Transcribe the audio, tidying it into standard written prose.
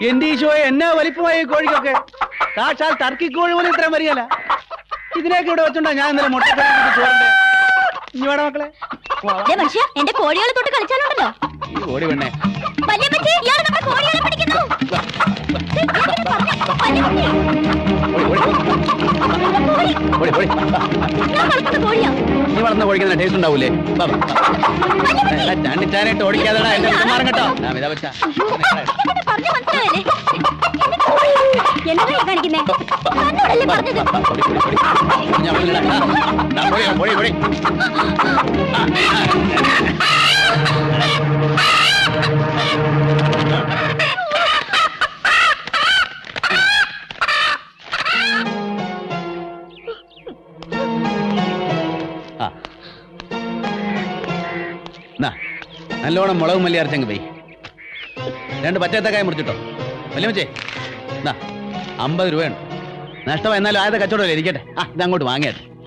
എന്റെ ഈശോയെ എന്നാ വലിപ്പമായി കോഴിക്കൊക്കെ. സാക്ഷാൽ ടർക്കി കോഴി പോലും ഇത്രയും വരികയല്ല. ഇതിനൊക്കെ ഇവിടെ വെച്ചോണ്ടാ ഞാൻ ഇന്നലെ മുട്ട ചോറിന്റെ. ഇനി വേണം മക്കളെ. മനുഷ്യ എന്റെ കോഴികളെ തൊട്ട് കളിച്ചാലുണ്ടല്ലോ. ഈ ഓടി വേണേ നീ വളർന്ന കോഴിക്കുന്ന ടേസ്റ്റ് ഉണ്ടാവൂലേ? ചാണ്ടിച്ചാനായിട്ട് ഓടിക്കാതെടാ എന്റെ മാറും കേട്ടോ. നല്ലോണം മുളകും മല്ലി അരച്ചങ്ങ് പോയി 2 പച്ചത്തക്കായ മുറിച്ചിട്ടോ. വലിയ മച്ചേ 50 രൂപയാണ് നഷ്ടം. എന്നാലും ആദ്യത്തെ കച്ചവടമല്ലേ ഇരിക്കട്ടെ. ഇതങ്ങോട്ട് വാങ്ങിയാട്ടെ.